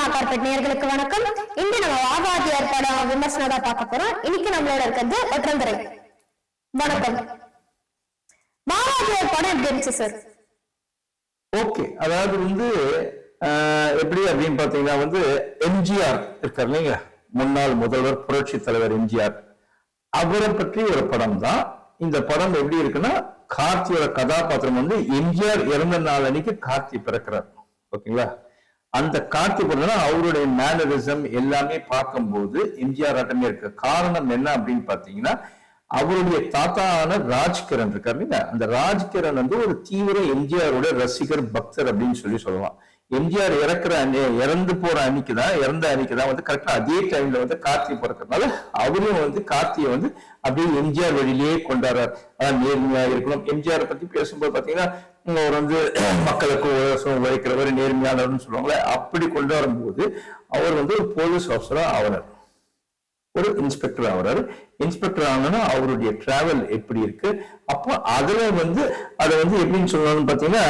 Cinema carpet நேயர்களுக்கு வணக்கம். இன்று நம்ம வாகாதியார் படம் விமர்சனம் தான் பார்க்க போறோம். இன்னைக்கு நம்மளோட இருக்கிறது ஒற்றந்துரை. வணக்கம். வாகாதியார் படம் எப்படி இருந்துச்சு சார்? ஓகே, அதாவது எப்படி அப்படின்னு பாத்தீங்கன்னா எம்ஜிஆர் இருக்கார் இல்லைங்க, முன்னாள் முதல்வர் புரட்சி தலைவர் எம்ஜிஆர், அவரை பற்றி ஒரு படம் தான் இந்த படம். எப்படி இருக்குன்னா, கார்த்தியோட கதாபாத்திரம் எம்ஜிஆர் இறந்த நாள் அன்னைக்கு கார்த்தி பிறக்கிறார். ஓகேங்களா, அந்த கார்த்தி பிறந்தா அவருடைய மேனரிசம் எல்லாமே பார்க்கும்போது எம்ஜிஆர் ஆட்டமே இருக்கு. காரணம் என்ன அப்படின்னு பாத்தீங்கன்னா, அவருடைய தாத்தான ராஜ்கிரண் இருக்காரு இல்லைங்க, அந்த ராஜ்கிரண் ஒரு தீவிர எம்ஜிஆரோட ரசிகர் பக்தர் அப்படின்னு சொல்லலாம். எம்ஜிஆர் இறந்து போற இறந்த அன்னைக்குதான் கரெக்டா அதே டைம்ல கார்த்தி பிறக்கிறதுனால அவரும் கார்த்தியை அப்படியே எம்ஜிஆர் வழியிலேயே கொண்டாடுறார். அதான் நேர்மையா இருக்கணும். எம்ஜிஆர் பத்தி பேசும்போது பாத்தீங்கன்னா, அவர் மக்களுக்கு உழைக்கிறவர், நேர்மையானவர்னு சொல்லுவாங்களே, அப்படி கொண்டு வரும்போது அவர் ஒரு போலீஸ் ஆஃபீஸரா ஆகிறார், ஒரு இன்ஸ்பெக்டர் ஆகிறாரு. இன்ஸ்பெக்டர் ஆகணும்னா அவருடைய டிராவல் எப்படி இருக்கு, அப்போ அதுல அதை எப்படின்னு சொல்லணும்னு பாத்தீங்கன்னா,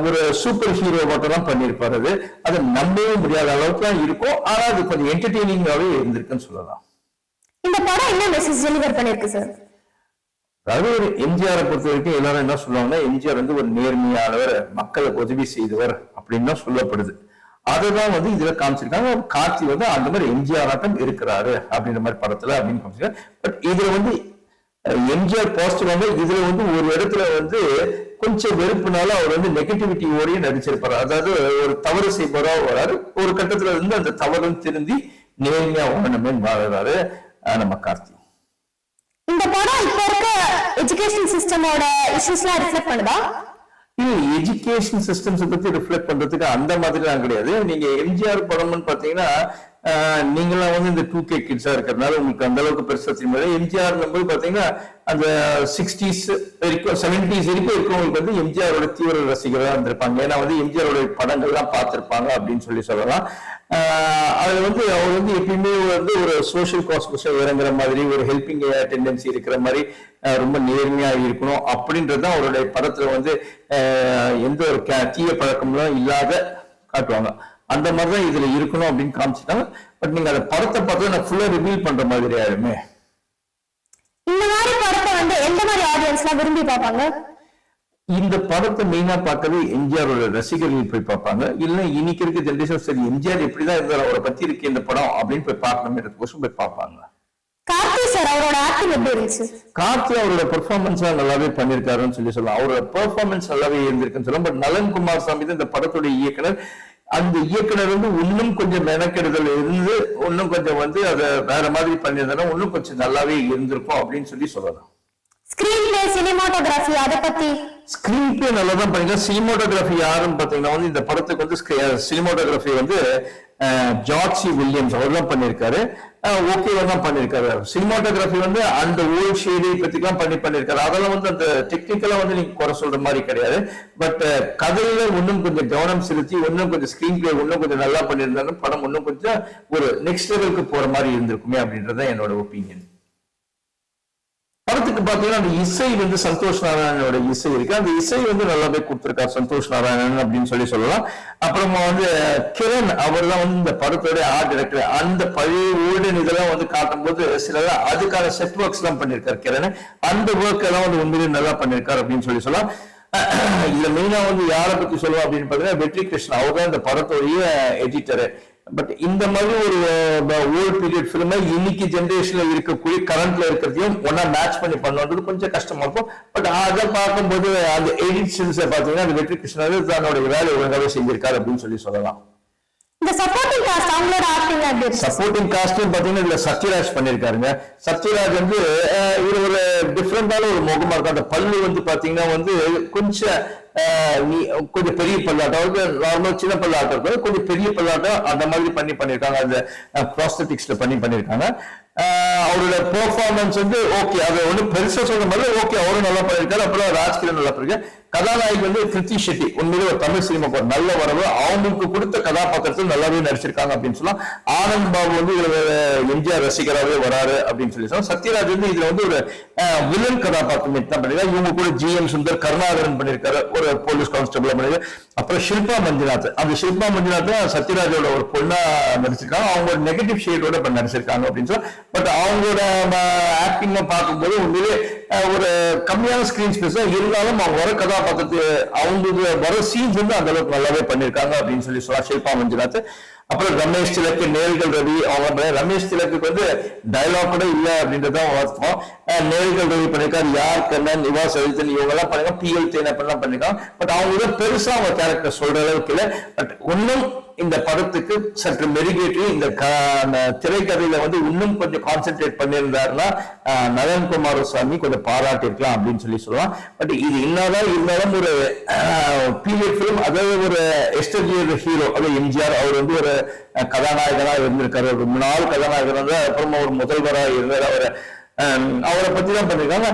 ஒரு சூப்பர் ஹீரோ மட்டும் தான் பண்ணிருப்பாரு. அதை நம்பவே முடியாத அளவுக்கு தான் இருக்கும். ஆனா அது கொஞ்சம் என்டர்டெய்னிங்காவே இருந்திருக்குன்னு சொல்லலாம். இந்த படம் என்ன மெசேஜ் டெலிவர் பண்ணிருக்கு சார்? அதாவது ஒரு எம்ஜிஆரை பொறுத்த வரைக்கும் எல்லாரும் என்ன சொல்லுவாங்கன்னா, எம்ஜிஆர் ஒரு நேர்மையானவர், மக்களுக்கு உதவி செய்தவர் அப்படின்னு தான் சொல்லப்படுது. அதுதான் இதுல காமிச்சிருக்காங்க. கார்த்தி அந்த மாதிரி எம்ஜிஆர் ஆட்டம் இருக்கிறாரு அப்படின்ற மாதிரி படத்துல அப்படின்னு காமிச்சிருக்காங்க. பட் இதுல எம்ஜிஆர் பாசிட்டிவ் இதுல ஒரு இடத்துல கொஞ்சம் வெறுப்புனால அவர் நெகட்டிவிட்டியோடய நடிச்சிருப்பாரு. அதாவது ஒரு தவறு செய்பவரா வராரு, ஒரு கட்டத்துல அந்த தவறும் திருந்தி நேர்மையா வாழணுமே வாழறாரு நம்ம கார்த்தி. இந்த படம் இப்ப இருக்க எஜுகேஷன் சிஸ்டமோட இஷ்யூஸ்லாம் ரிஃப்ளெக்ட் பண்ணுதா? எஜுகேஷன் சிஸ்டம்ஸ் பத்தி ரிஃப்ளெக்ட் பண்றதுக்கு அந்த மாதிரி எல்லாம் கிடையாது. நீங்க எம்ஜிஆர் படம்னு பாத்தீங்கன்னா, நீங்களாம் இந்த 2K கிட்ஸா இருக்கிறதுனால உங்களுக்கு அந்த அளவுக்கு பெருசா தெரியும். எம்ஜிஆர் போது பாத்தீங்கன்னா அந்த 60s வரைக்கும் 70s வரைக்கும் இருக்கவங்களுக்கு எம்ஜிஆரோட தீவிர ரசிகராக இருந்திருப்பாங்க. ஏன்னா எம்ஜிஆரோட படங்கள்லாம் பார்த்திருப்பாங்க அப்படின்னு சொல்லலாம். அதுல அவர் எப்பயுமே ஒரு சோசியல் காஸ் இறங்குற மாதிரி, ஒரு ஹெல்பிங் டெண்டன்சி இருக்கிற மாதிரி, ரொம்ப நேர்மையா இருக்கணும் அப்படின்றதுதான் அவருடைய படத்துல எந்த ஒரு தீய பழக்கம்லாம் இல்லாத காட்டுவாங்க. அந்த மாதிரிதான் இதுல இருக்கணும் அப்படின்னு காமிச்சிட்டாங்க. பட் நீங்க அந்த படத்தை பார்த்து நான் ஃபுல்லா ரிவீல் பண்ற மாதிரி யாருமே இந்த மாதிரி படத்தை எந்த மாதிரி ஆடியன்ஸ்லாம் விரும்பி பார்ப்பாங்க? இந்த படத்தை மெயினா பார்க்கவே எம்ஜிஆரோட ரசிகர்கள் போய் பார்ப்பாங்க. இல்ல இன்னைக்கு இருக்க ஜெனரேஷன் சரி எம்ஜிஆர் எப்படிதான் இருந்தார், அவரை பத்தி இருக்கு இந்த படம் அப்படின்னு போய் பார்க்கணும் போய் பார்ப்பாங்க. கார்த்தி சார் அவரோட ஆக்டிங் எப்படி இருந்துச்சு? கார்த்தி அவரோட பெர்ஃபார்மன்ஸ் நல்லாவே பண்ணிருக்காருன்னு சொல்லலாம். அவரோட பெர்ஃபார்மன்ஸ் நல்லாவே இருந்திருக்குன்னு சொல்லலாம். பட் நலன் குமார் சாமி தான் இந்த படத்துடைய இயக்குனர். அந்த இயக்குனர் இன்னும் கொஞ்சம் மெனக்கெடுதல் இருந்து இன்னும் கொஞ்சம் அதை வேற மாதிரி பண்ணியிருந்தா இன்னும் கொஞ்சம் நல்லாவே இருந்திருக்கும் அப்படின்னு சொல்லலாம். ஸ்கிரீன் பிளே, சினிமாட்டோகிராஃபி, அதை பத்தி ஸ்கிரீன் பிளே நல்லா தான் பண்ணிருக்காங்க. சினிமாட்டோகிராஃபி யாருன்னு பாத்தீங்கன்னா இந்த படத்துக்கு சினிமாட்டோகிராஃபி ஜார்ஜ் வில்லியம்ஸ் அவர் தான் பண்ணிருக்காரு. ஓகேவா தான் பண்ணிருக்காரு. சினிமாட்டோகிராஃபி அந்த ஓல்ட் ஷேடை பத்திலாம் பண்ணிருக்காரு. அதெல்லாம் அந்த டெக்னிக்கலா நீங்க குறை சொல்ற மாதிரி கிடையாது. பட் கதையில இன்னும் கொஞ்சம் கவனம் செலுத்தி இன்னும் கொஞ்சம் ஸ்கிரீன் பிளே இன்னும் கொஞ்சம் நல்லா பண்ணியிருந்தாலும் படம் இன்னும் கொஞ்சம் ஒரு நெக்ஸ்ட் லெவலுக்கு போற மாதிரி இருந்திருக்குமே அப்படின்றத என்னோட ஒப்பீனியன். படத்துக்கு பாத்தீங்கன்னா அந்த இசை சந்தோஷ் நாராயணனோட இசை இருக்கு. அந்த இசை நல்லாவே கொடுத்திருக்காரு சந்தோஷ் நாராயணன் அப்படின்னு சொல்லலாம். அப்புறமா கிரண் அவர் தான் இந்த படத்தோட ஆர்ட் டைரக்டர். அந்த பழைய ஓல்டன் இதெல்லாம் காட்டும் போது சில அதுக்கான செட் ஒர்க்ஸ் எல்லாம் பண்ணிருக்காரு கிரண். அந்த ஒர்க் எல்லாம் உண்மையிலேயே நல்லா பண்ணிருக்காரு அப்படின்னு சொல்லலாம். இதுல மெயினா யாரை பத்தி சொல்லுவோம் அப்படின்னு பாத்தீங்கன்னா, வெற்றி கிருஷ்ணன் அவர் தான் இந்த படத்தோடைய எடிட்டரு. பட் இந்த மாதிரி ஒரு ஓல்ட் பீரியட் பிலிம் இன்னைக்கு ஜெனரேஷன்ல இருக்கக்கூடிய கரண்ட்ல இருக்கிறதையும் ஒன்னா மேட்ச் பண்ணி பண்ணது கொஞ்சம் கஷ்டமா இருக்கும். பட் அதை பார்க்கும்போது அந்த எடிஷன்ஸை பாத்தீங்கன்னா அந்த வெற்றி கிருஷ்ணன் தன்னுடைய வேலையை ஒழுங்காவே செஞ்சிருக்காரு அப்படின்னு சொல்லலாம். இந்த சப்போர்ட்டிங் காஸ்ட் அவங்களோட ஆக்டிங் எப்படி? சப்போர்ட்டிங் காஸ்ட்னு பாத்தீங்கன்னா இதுல சத்யராஜ் பண்ணிருக்காருங்க. சத்யராஜ் இவர் ஒரு டிஃப்ரெண்டான ஒரு முகமா இருக்கும். அந்த பல்லு பாத்தீங்கன்னா கொஞ்சம் கொஞ்சம் பெரிய பல்லாட்டம், நார்மல் சின்ன பல்லாட்டம் இருக்கும், கொஞ்சம் பெரிய பல்லாட்டம் அந்த மாதிரி பண்ணிருக்காங்க. அந்த ப்ராஸ்தட்டிக்ஸ்ல பண்ணிருக்காங்க. அவரோட பெர்ஃபார்மன்ஸ் ஓகே, அதை பெருசா சொல்ற மாதிரி ஓகே, அவரும் நல்லா பண்ணிருக்காரு. அப்புறம் ராஜ்கிரண் நல்லா பண்ணிருக்காரு. கதாநாயகி வந்து கிருத்தி ஷெட்டி, உண்மையிலே ஒரு தமிழ் சினிமாக்கு ஒரு நல்ல வரவு. அவங்களுக்கு கொடுத்த கதாபாத்திரத்தில் நல்லாவே நடிச்சிருக்காங்க அப்படின்னு சொல்லலாம். ஆனந்த் பாபு வந்து இதுல எம்ஜிஆர் ரசிகராகவே வராரு அப்படின்னு சொல்லி சொல்லலாம். சத்யராஜ் வந்து இதுல வந்து ஒரு வில்லன் கதாபாத்திரம் தான் பண்ணிருக்காரு. இவங்க கூட ஜிஎம் சுந்தர் கருணாகரன் பண்ணிருக்காரு, ஒரு போலீஸ் கான்ஸ்டபிள் பண்ணிருக்காரு. அப்புறம் ஷில்பா மஞ்சுநாத், அந்த ஷில்பா மஞ்சுநாத் சத்யராஜோட ஒரு பொண்ணா நடிச்சிருக்காங்க. அவங்க ஒரு நெகட்டிவ் ஷேடோட இப்ப நடிச்சிருக்காங்க அப்படின்னு சொல்லி. பட் அவங்களோட ஆக்டிங் பார்க்கும்போது உண்மையிலே ஒரு கம்மியான ஸ்கிரீன் ஸ்பேஸ் இருந்தாலும் அவங்க வர கதாபாத்திரத்து அவங்களுக்கு வர சீன்ஸ் வந்து அந்த அளவுக்கு நல்லாவே பண்ணிருக்காங்க அப்படின்னு சொல்லி சொல்லலாம் ஷில்பா மஞ்சுநாத். அப்புறம் ரமேஷ் திலக்கு, நேர்கள் ரவி, அவங்க ரமேஷ் திலக்கு வந்து டயலாக் கூட இல்லை அப்படின்றதான் வாஸ்தவம். நேர்கள் ரவி பண்ணிருக்காரு, யார் கண்ணன், நிவா சவிதன், இவங்க எல்லாம் பண்ணிருக்காங்க, PL தேனப்பெல்லாம் பண்ணிருக்காங்க. பட் அவங்க பெருசா அவங்க கேரக்டர் சொல்ற அளவுக்கு இல்லை. பட் இன்னும் இந்த படத்துக்கு சற்று மெருகேற்றி இந்த திரைக்கதையில வந்து இன்னும் கொஞ்சம் கான்சென்ட்ரேட் பண்ணியிருந்தாருன்னா நலன் குமாரசாமி கொஞ்சம் பாராட்டிருக்கலாம் அப்படின்னு சொல்லி சொல்லலாம். பட் இது என்னதான் இருந்தாலும் ஒரு பீரியட் பிலிம், அதாவது ஒரு எஸ்டர்ஜியர் ஹீரோ, அதாவது எம்ஜிஆர் அவர் வந்து ஒரு கதாநாயகனா இருந்திருக்காரு, ஒரு முன்னாள் கதாநாயகன், அப்புறமா ஒரு முதல்வராக இருந்தார். அவரை பத்தி தான் பண்ணிருக்காங்க.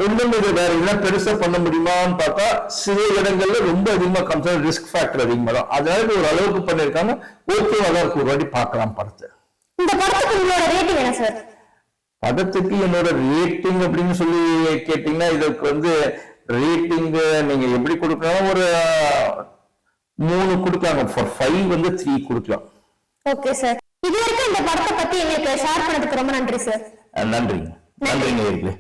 ஒன்றும் இது வேற என்ன பெருசா பண்ண முடியுமான்னு பார்த்தா சில இடங்கள்ல ரொம்ப அதிகமா கம்சன் ரிஸ்க் ஃபேக்டர் அதிகமா தான். அதனால ஒரு அளவுக்கு பண்ணிருக்காங்க. ஓகேவா தான் இருக்கு, ஒரு வாட்டி பார்க்கலாம் படத்தை. இந்த படத்துக்கு உங்களோட ரேட்டிங் என்ன சார்? படத்துக்கு என்னோட ரேட்டிங் அப்படின்னு சொல்லி கேட்டீங்கன்னா, இதுக்கு வந்து ரேட்டிங் நீங்க எப்படி கொடுக்கலாம், ஒரு 3 கொடுக்கலாங்க. ஃபார் 5 வந்து 3 கொடுக்கலாம். Okay sir. இது வரைக்கும் இந்த படத்தை பத்தி எங்களுக்கு ஷேர் பண்ணதுக்கு ரொம்ப நன்றி சார். நன்றிங்க. நன்றிங்க.